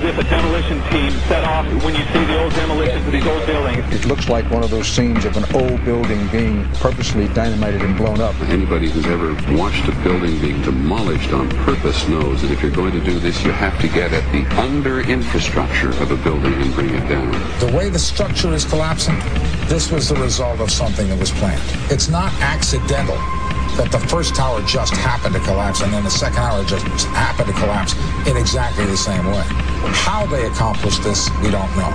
if a demolition team set off when you see the old demolitions of these old buildings. It looks like one of those scenes of an old building being purposely dynamited and blown up. Anybody who's ever watched a building being demolished on purpose knows that if you're going to do this, you have to get at the under-infrastructure of a building and bring it down. The way the structure is collapsing, this was the result of something that was planned. It's not accidental that the first tower just happened to collapse and then the second tower just happened to collapse in exactly the same way. How they accomplished this, we don't know.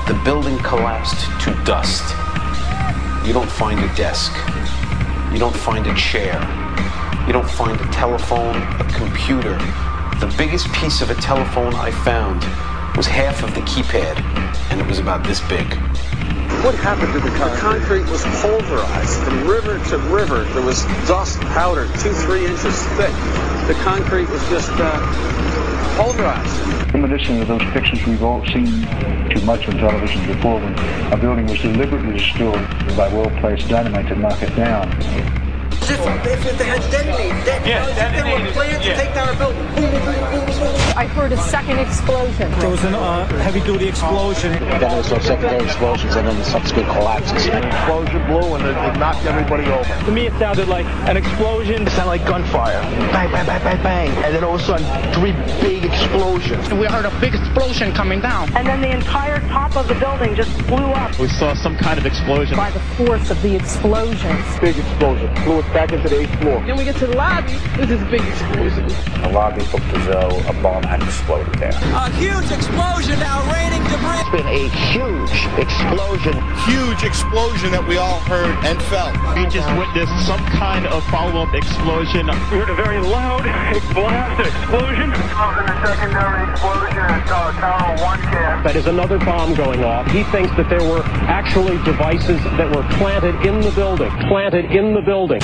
The building collapsed to dust. You don't find a desk. You don't find a chair. You don't find a telephone, a computer. The biggest piece of a telephone I found was half of the keypad, and it was about this big. What happened to the concrete? The concrete was pulverized from river to river. There was dust, powder, 2-3 inches thick. The concrete was just pulverized. Reminiscent of those pictures we've all seen too much on television before, when a building was deliberately destroyed by well-placed dynamite to knock it down. If they had detonated, they were planned to take down a building. I heard a second explosion. There was a heavy-duty explosion. Then there was those secondary explosions and then the subsequent collapses. An explosion blew and it knocked everybody over. To me, it sounded like an explosion. It sounded like gunfire. Bang, bang, bang, bang, bang. And then all of a sudden, 3 big explosions. We heard a big explosion coming down. And then the entire top of the building just blew up. We saw some kind of explosion. By the force of the explosion. Big explosion. Blew us back into the 8th floor. Then we get to the lobby. This is a big explosion. The lobby looked as though a bomb had exploded there. A huge explosion now raining debris. It's been a huge explosion. Huge explosion that we all heard and felt. We just witnessed some kind of follow-up explosion. We heard a very loud blast explosion. A secondary explosion at Tower 1 camp. That is another bomb going off. He thinks that there were actually devices that were planted in the building. Planted in the building.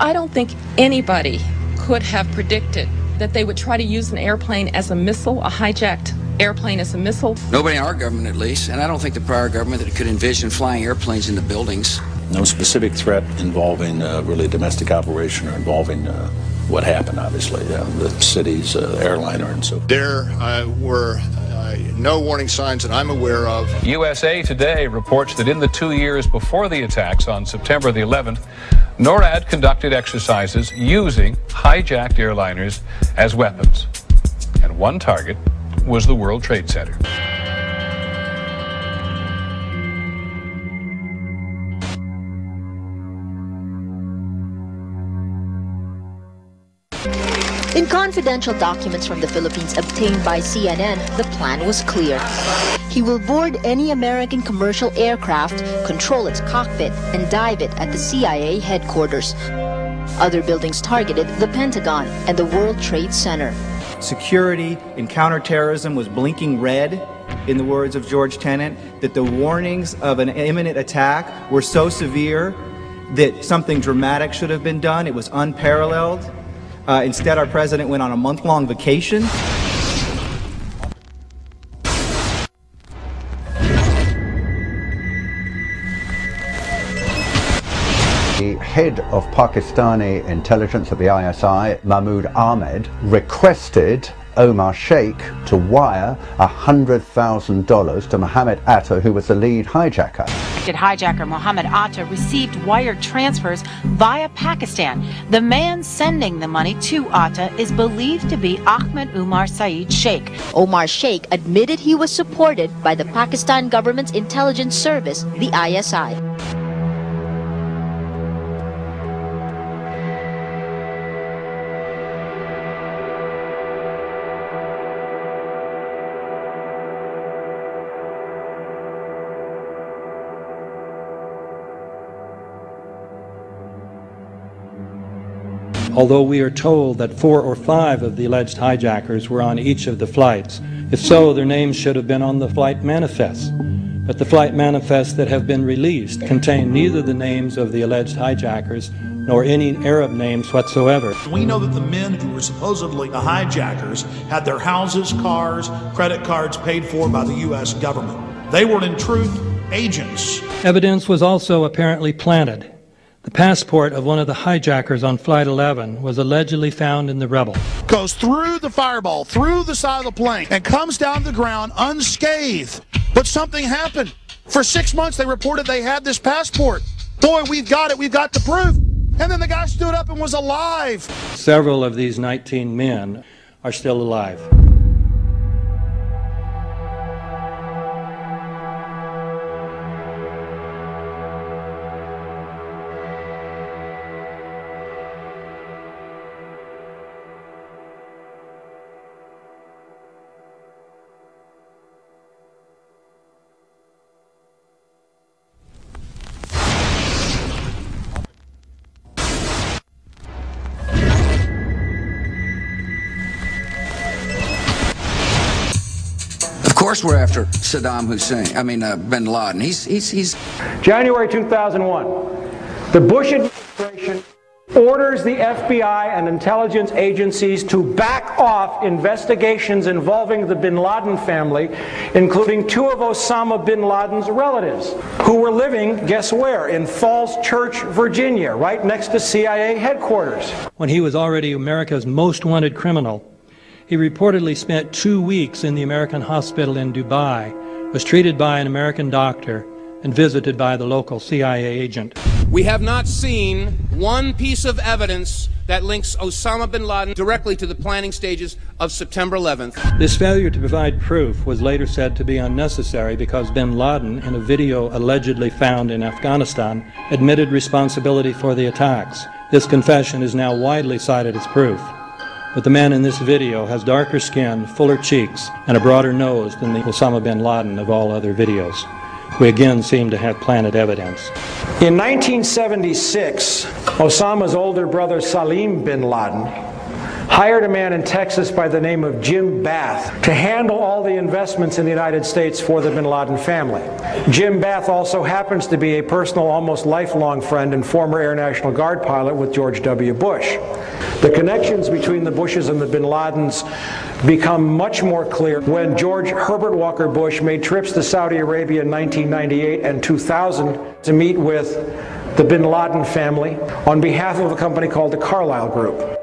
I don't think anybody could have predicted that they would try to use an airplane as a missile, a hijacked airplane as a missile. Nobody in our government, at least, and I don't think the prior government that could envision flying airplanes into buildings. No specific threat involving really domestic operation or involving what happened, obviously, the city's airliner and so forth. There were no warning signs that I'm aware of. USA Today reports that in the 2 years before the attacks on September the 11th, NORAD conducted exercises using hijacked airliners as weapons. And one target was the World Trade Center. In confidential documents from the Philippines obtained by CNN, the plan was clear. He will board any American commercial aircraft, control its cockpit, and dive it at the CIA headquarters. Other buildings targeted the Pentagon and the World Trade Center. Security and counterterrorism was blinking red, in the words of George Tenet, that the warnings of an imminent attack were so severe that something dramatic should have been done. It was unparalleled. Instead, our president went on a month-long vacation. The head of Pakistani intelligence at the ISI, Mahmoud Ahmed, requested Omar Sheikh to wire $100,000 to Mohammed Atta, who was the lead hijacker. Hijacker Mohammed Atta received wire transfers via Pakistan. The man sending the money to Atta is believed to be Ahmed Umar Saeed Sheikh. Omar Sheikh admitted he was supported by the Pakistan government's intelligence service, the ISI. although we are told that 4 or 5 of the alleged hijackers were on each of the flights. If so, their names should have been on the flight manifests. But the flight manifests that have been released contain neither the names of the alleged hijackers nor any Arab names whatsoever. We know that the men who were supposedly the hijackers had their houses, cars, credit cards paid for by the U.S. government. They were in truth agents. Evidence was also apparently planted. The passport of one of the hijackers on Flight 11 was allegedly found in the rubble. Goes through the fireball, through the side of the plane, and comes down the ground unscathed. But something happened. For 6 months they reported they had this passport. Boy, we've got it, we've got the proof. And then the guy stood up and was alive. Several of these 19 men are still alive. Of course we're after Saddam Hussein, bin Laden. He's January 2001, the Bush administration orders the FBI and intelligence agencies to back off investigations involving the bin Laden family, including 2 of Osama bin Laden's relatives, who were living, guess where, in Falls Church, Virginia, right next to CIA headquarters. When he was already America's most wanted criminal, he reportedly spent 2 weeks in the American hospital in Dubai, was treated by an American doctor, and visited by the local CIA agent. We have not seen one piece of evidence that links Osama bin Laden directly to the planning stages of September 11th. This failure to provide proof was later said to be unnecessary because bin Laden, in a video allegedly found in Afghanistan, admitted responsibility for the attacks. This confession is now widely cited as proof. But the man in this video has darker skin, fuller cheeks, and a broader nose than the Osama bin Laden of all other videos. We again seem to have planted evidence. In 1976, Osama's older brother Salim bin Laden hired a man in Texas by the name of Jim Bath to handle all the investments in the United States for the bin Laden family. Jim Bath also happens to be a personal, almost lifelong friend and former Air National Guard pilot with George W. Bush. The connections between the Bushes and the bin Ladens become much more clear when George Herbert Walker Bush made trips to Saudi Arabia in 1998 and 2000 to meet with the bin Laden family on behalf of a company called the Carlyle Group.